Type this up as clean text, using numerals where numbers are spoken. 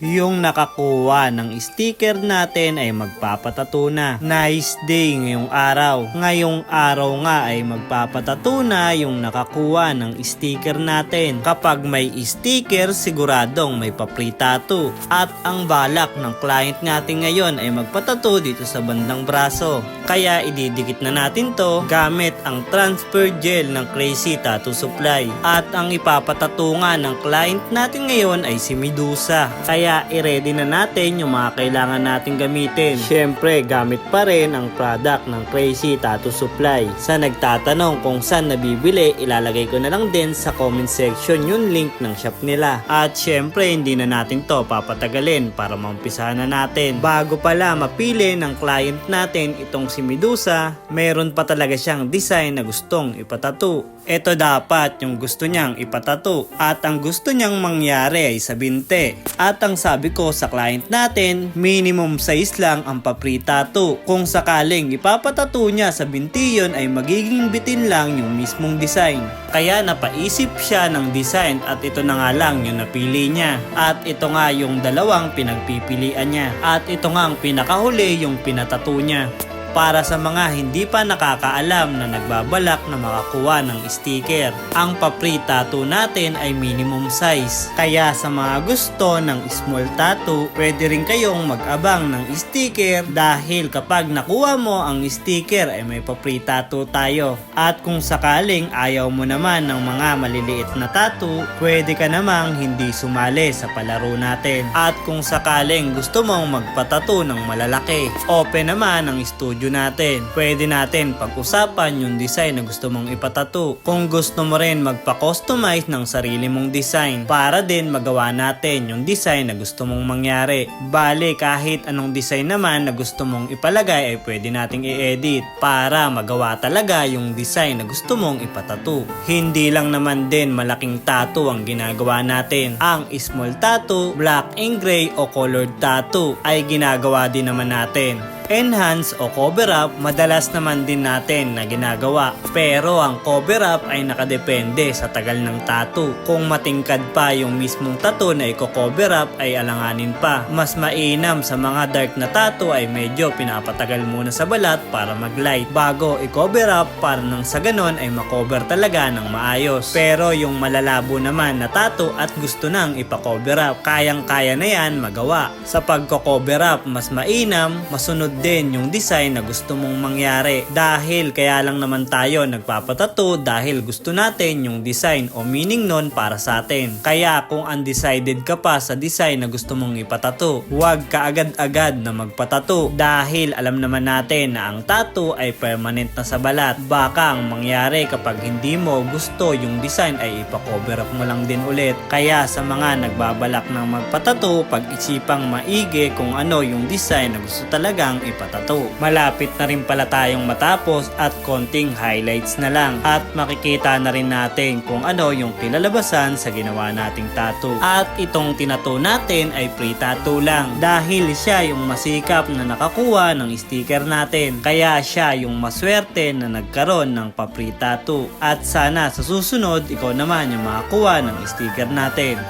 Yung nakakuha ng sticker natin ay magpapatato na. Nice day ngayong araw. Ngayong araw nga ay magpapatato na yung nakakuha ng sticker natin. Kapag may sticker, siguradong may pa-free tattoo. At ang balak ng client natin ngayon ay magpatato dito sa bandang braso. Kaya ididikit na natin to gamit ang transfer gel ng Crazy Tattoo Supply. At ang ipapatato nga ng client natin ngayon ay si Medusa. Kaya i-ready na natin yung mga kailangan natin gamitin. Syempre, gamit pa rin ang product ng Crazy Tattoo Supply. Sa nagtatanong kung saan nabibili, ilalagay ko na lang din sa comment section yung link ng shop nila. At syempre, hindi na natin to papatagalin para maumpisahan na natin. Bago pala mapili ng client natin itong si Medusa, meron pa talaga siyang design na gustong ipatato. Ito dapat yung gusto niyang ipatato at ang gusto niyang mangyari ay sa binte. At ang sabi ko sa client natin, minimum size lang ang pa-free tattoo. Kung sakaling ipapatato niya sa binti yun ay magiging bitin lang yung mismong design. Kaya napaisip siya ng design at ito na nga lang yung napili niya. At ito nga yung dalawang pinagpipilian niya. At ito nga ang pinakahuli yung pinatato niya. Para sa mga hindi pa nakakaalam na nagbabalak na makakuha ng sticker, ang pa-free tattoo natin ay minimum size. Kaya sa mga gusto ng small tattoo, pwede rin kayong mag-abang ng sticker dahil kapag nakuha mo ang sticker ay may pa-free tattoo tayo. At kung sakaling ayaw mo naman ng mga maliliit na tattoo, pwede ka namang hindi sumali sa palaro natin. At kung sakaling gusto mong magpatato ng malalaki, open naman ang studio natin. Pwede natin pag-usapan yung design na gusto mong ipatato. Kung gusto mo rin magpa-customize ng sarili mong design para din magawa natin yung design na gusto mong mangyari. Bale, kahit anong design naman na gusto mong ipalagay ay pwede nating i-edit para magawa talaga yung design na gusto mong ipatato. Hindi lang naman din malaking tattoo ang ginagawa natin. Ang small tattoo, black and gray o colored tattoo ay ginagawa din naman natin. Enhance o cover up, madalas naman din natin na ginagawa. Pero ang cover up ay nakadepende sa tagal ng tattoo. Kung matingkad pa yung mismong tattoo na i-cover up ay alanganin pa. Mas mainam sa mga dark na tattoo ay medyo pinapatagal muna sa balat para mag-light bago i-cover up para nang sa ganon ay makover talaga ng maayos. Pero yung malalabo naman na tattoo at gusto nang ipa-cover up, kayang-kaya na yan magawa. Sa pagko-cover up, mas mainam, masunod din yung design na gusto mong mangyari. Dahil kaya lang naman tayo nagpapatato dahil gusto natin yung design o meaning nun para sa atin. Kaya kung undecided ka pa sa design na gusto mong ipatato, huwag ka agad-agad na magpatato dahil alam naman natin na ang tattoo ay permanent na sa balat. Baka ang mangyari kapag hindi mo gusto yung design ay ipa-cover up mo lang din ulit. Kaya sa mga nagbabalak ng magpatato, pag-isipang maigi kung ano yung design na gusto talagang ipatato. Malapit na rin pala tayong matapos at konting highlights na lang at makikita na rin natin kung ano yung kilalabasan sa ginawa nating tattoo. At itong tinato natin ay free tattoo lang dahil siya yung masikap na nakakuha ng sticker natin. Kaya siya yung maswerte na nagkaroon ng pa-free tattoo. At sana sa susunod ikaw naman yung makakuha ng sticker natin.